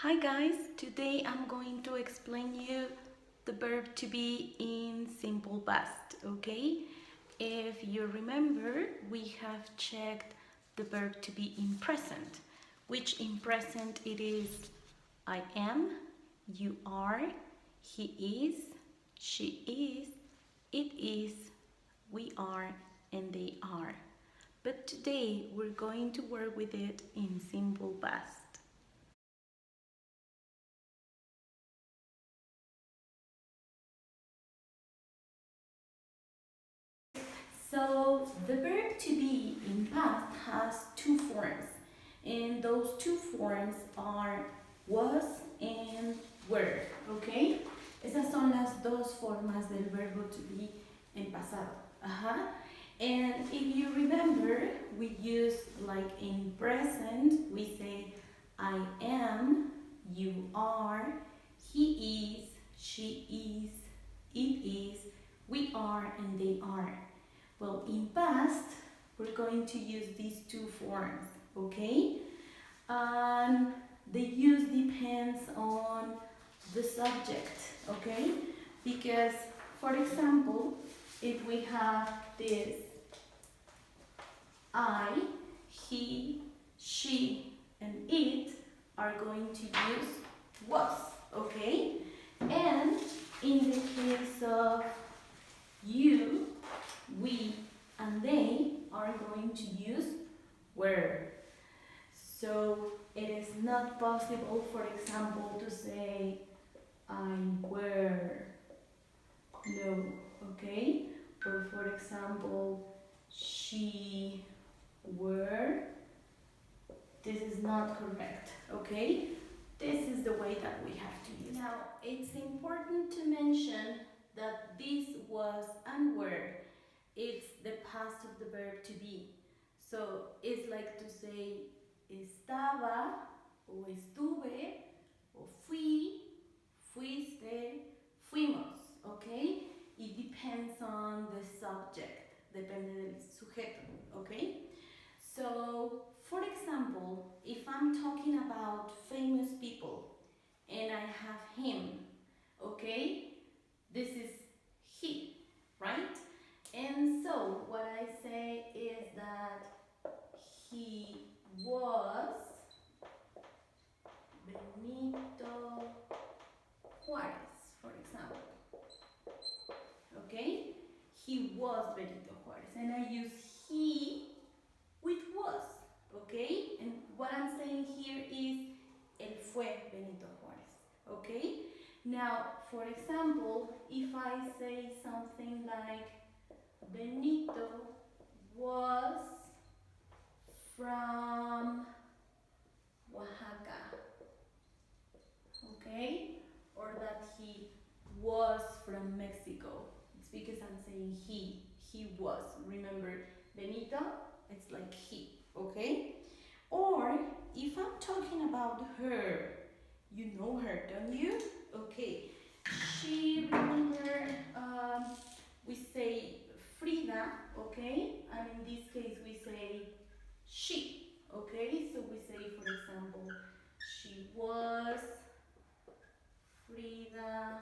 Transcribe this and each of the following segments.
Hi guys, today I'm going to explain you the verb to be in simple past, okay? If you remember, we have checked the verb to be in present, which in present it is I am, you are, he is, she is, it is, we are, and they are. But today we're going to work with it in simple past. So the verb to be in past has two forms, and those two forms are was and were, ¿ok? Esas son las dos formas del verbo to be en pasado. Ajá. And if you remember, we use like in present, we say I am, you are, he is, she is, it is, we are, and they are. Well, in past, we're going to use these two forms, okay? And the use depends on the subject, okay? Because, for example, if we have this I, he, she, and it are going to use was, okay? And in the case of you, we, and they are going to use were. So it is not possible, for example, to say I were. No, okay? Or for example, she were. This is not correct, okay? This is the way that we have to use. Now, it's important to mention that this was and were, it's the past of the verb to be. So it's like to say estaba, o estuve, o fui, fuiste, fuimos, okay? It depends on the subject, depende del sujeto, okay? So, for example, if I'm talking about famous people and I have him, okay? This is he, right? And so, what I say is that he was Benito Juarez, for example. Okay? He was Benito Juarez. And I use he with was. Okay? And what I'm saying here is él fue Benito Juarez. Okay? Now, for example, if I say something like Benito was from Oaxaca, okay? Or that he was from Mexico. It's because I'm saying he was. Remember, Benito, it's like he, okay? Or if I'm talking about her, you know her, don't you? Okay. She, remember, we say Frida, okay? And in this case, we say she, okay? So we say, for example, she was Frida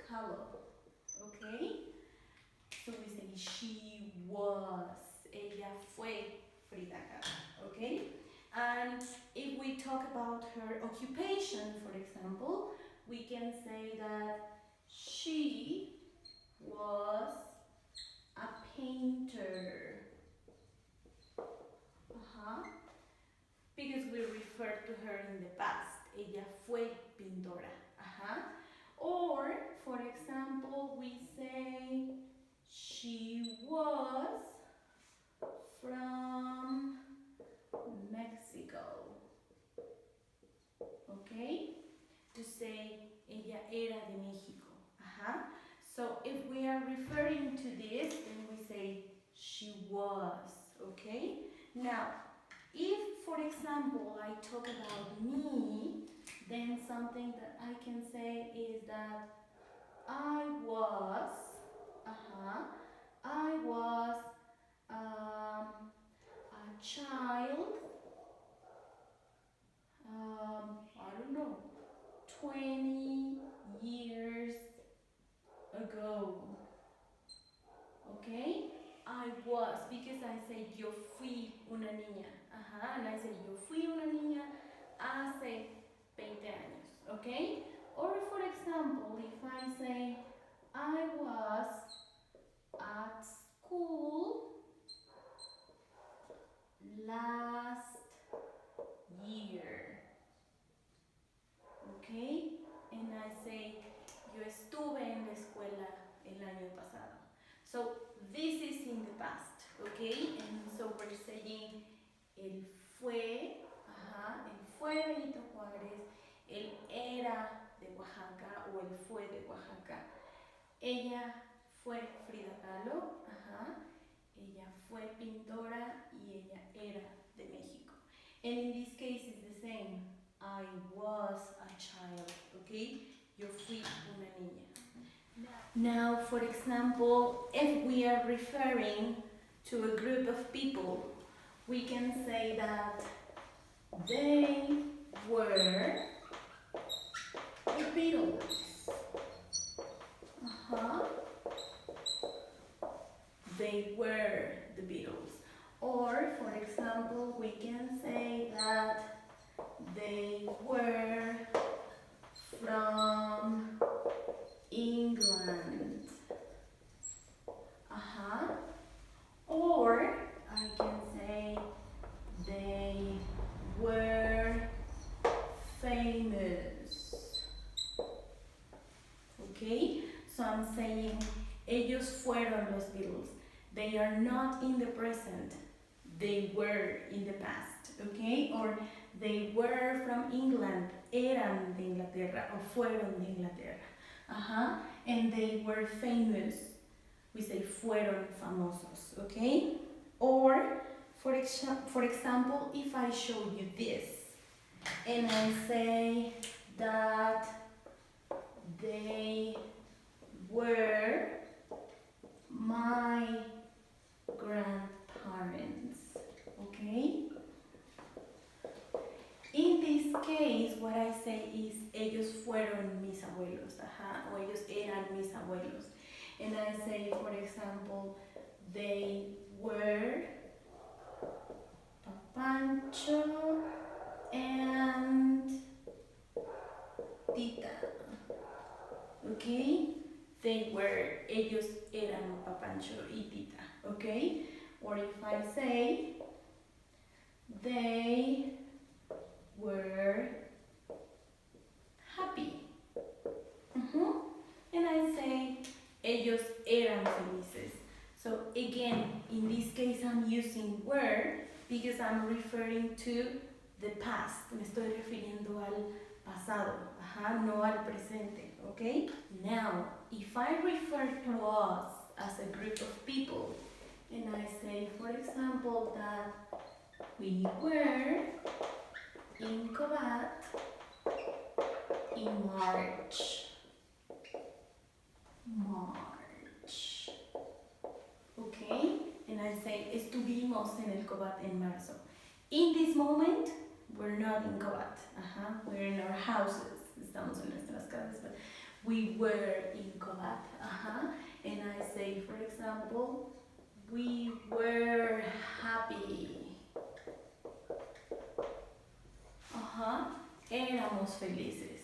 Kahlo, okay? So we say she was, ella fue Frida Kahlo, okay? And if we talk about her occupation, for example, we can say that she was a painter. Because we refer to her in the past. Ella fue pintora. Or, for example, we say she was from Mexico. Okay? To say ella era de México. So if we are referring to this, then we say she was. Okay? Now, if, for example, I talk about me, then something that I can say is that I was a child, okay? Or for example, if I say I was at school last year, okay? And I say yo estuve en la escuela el año pasado. So this is in the past, okay? And so we're saying él fue, él fue Benito Juárez, él era de Oaxaca o él fue de Oaxaca. Ella fue Frida Kahlo, ella fue pintora y ella era de México. And in this case it's the same. I was a child, okay? Yo fui una niña. Now, for example, if we are referring to a group of people, we can say that they were the Beatles. They were the Beatles. Or, for example, we can say that they were from England. Or I can say they were famous. Okay? So I'm saying ellos fueron los Beatles. They are not in the present. They were in the past. Okay? Or they were from England. Eran de Inglaterra o fueron de Inglaterra. And they were famous. We say fueron famosos. Okay? Or, for example, if I show you this and I say that they were my grandparents. Okay? In this case, what I say is ellos fueron mis abuelos, o ellos eran mis abuelos. And I say, for example, they were Papancho and Tita. Okay? They were, ellos eran Papancho y Tita. Okay? Or if I say, they were happy. And I say, ellos eran felices. So again, in this case I'm using were because I'm referring to the past. Me estoy refiriendo al pasado, no al presente, okay? Now, if I refer to us as a group of people, and I say, for example, that we were in Cobat in March. Okay? And I say, estuvimos en el Cobat en marzo. In this moment, we're not in Cobat. We're in our houses. Estamos en nuestras casas, but we were in Cobat. And I say, for example, we were happy. Éramos felices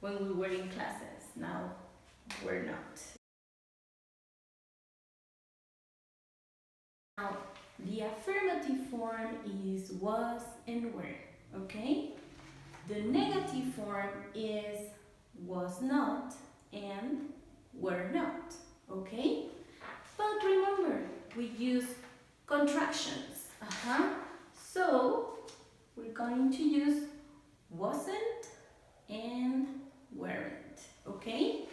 when we were in classes. Now, we're not. Now, the affirmative form is was and were, okay? The negative form is was not and were not, okay? But remember, we use contractions, So, we're going to use wasn't and weren't, okay?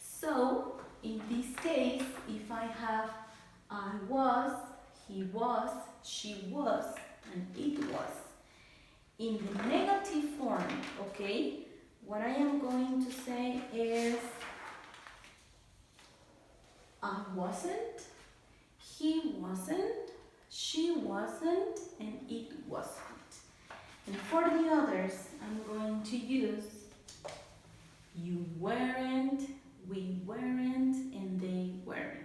So, in this case, if I have I was, he was, she was, and it was. In the negative form, okay, what I am going to say is I wasn't, he wasn't, she wasn't, and it wasn't. And for the others, I'm going to use you weren't, we weren't, and they weren't.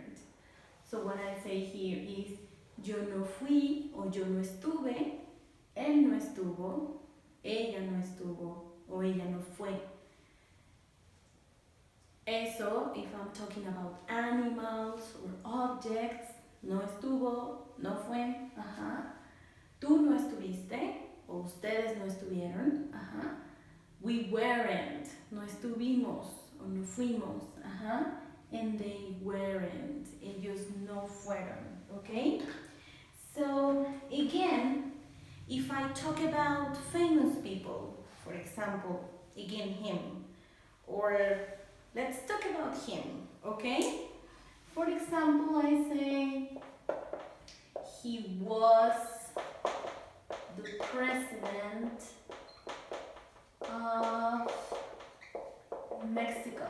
So what I say here is yo no fui o yo no estuve, él no estuvo, ella no estuvo o ella no fue. Eso, if I'm talking about animals or objects, no estuvo, no fue, ajá. Tú no estuviste, o ustedes no estuvieron, ajá. We weren't, no estuvimos, o no fuimos, ajá. And they weren't, ellos no fueron, okay? So, again, if I talk about famous people, for example, again him, or let's talk about him, okay? For example, I say he was the president of Mexico,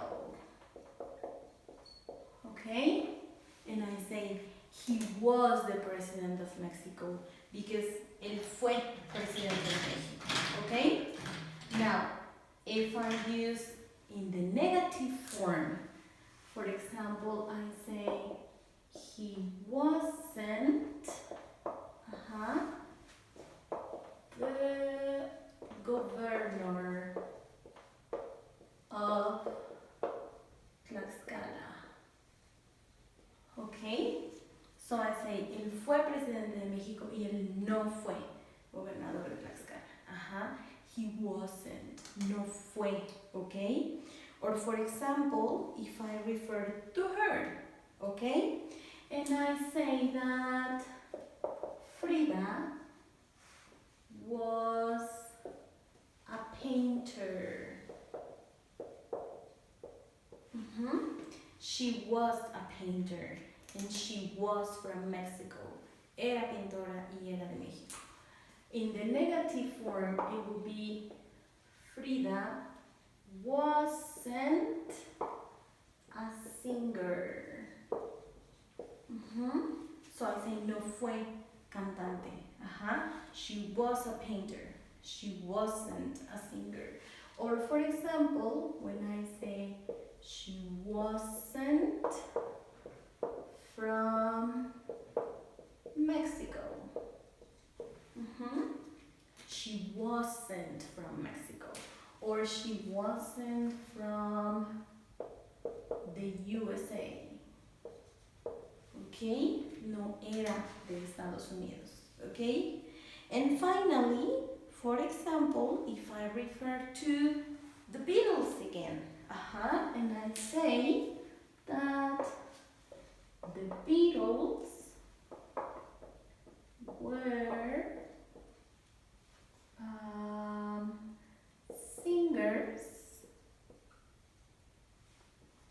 okay? And I say he was the president of Mexico because él fue presidente de México, okay? Now, if I use in the negative form, for example, I say he wasn't the governor of Tlaxcala. Okay? So I say, él fue presidente de México y él no fue gobernador de Tlaxcala. He wasn't, no fue, okay? Or for example, if I refer to her, okay? And I say that Frida was a painter. She was a painter and she was from Mexico. Era pintora y era de México. In the negative form, it would be Frida wasn't a singer. So I say no fue cantante. She was a painter. She wasn't a singer. Or for example, when I say she wasn't from Mexico. She wasn't from Mexico. Or she wasn't from the USA. Okay? No era de Estados Unidos. Okay? And finally, for example, if I refer to the Beatles again, and I say that the Beatles were singers.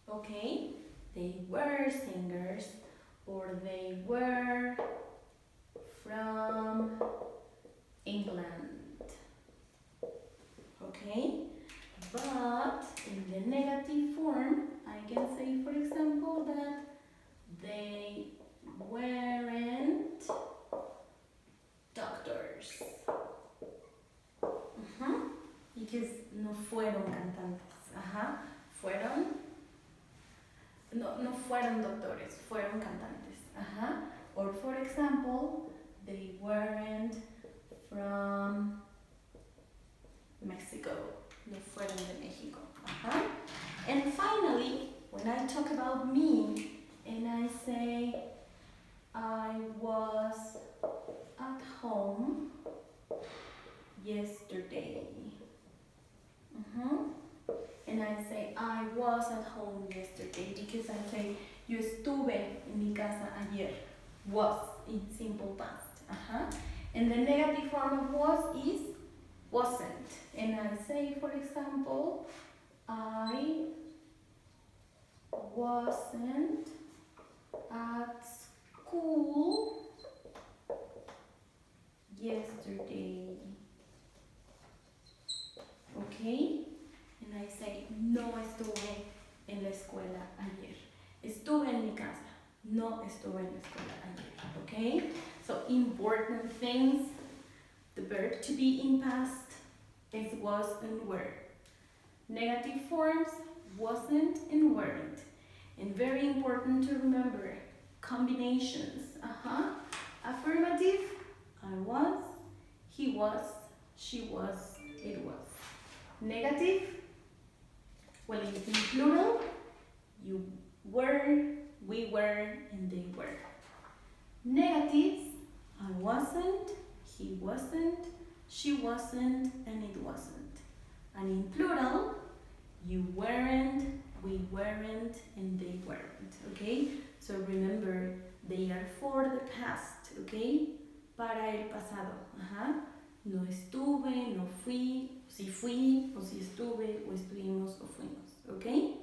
Okay, they were singers, or they were from England. Okay, but in the negative form, I can say, for example, that they weren't doctors. Because no fueron cantantes. No fueron doctores, fueron cantantes. Or for example, they weren't from Mexico. No fueron de México. And finally, when I talk about me and I say I was at home yesterday. And I say I was at home yesterday because I say yo estuve en mi casa ayer. Was in simple past. And the negative form of was is wasn't. And I say, for example, I wasn't at school yesterday. Okay? And I say, no estuve en la escuela ayer. Estuve en mi casa. No estuve en la escuela ayer. Okay? So important things. The verb to be in past is was and were. Negative forms, wasn't and weren't. And very important to remember, combinations. Affirmative, I was, he was, she was, it was. Negative, well, in plural, You were, we were, and they were. Negatives, I wasn't, he wasn't, she wasn't, and it wasn't. And in plural, you weren't, we weren't, and they weren't, okay? So remember, they are for the past, okay? Para el pasado, ajá. No estuve, no fui, si fui, o si estuve, o estuvimos, o fuimos, okay?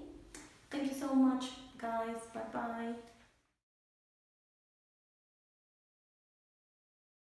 Thank you so much, guys. Bye-bye.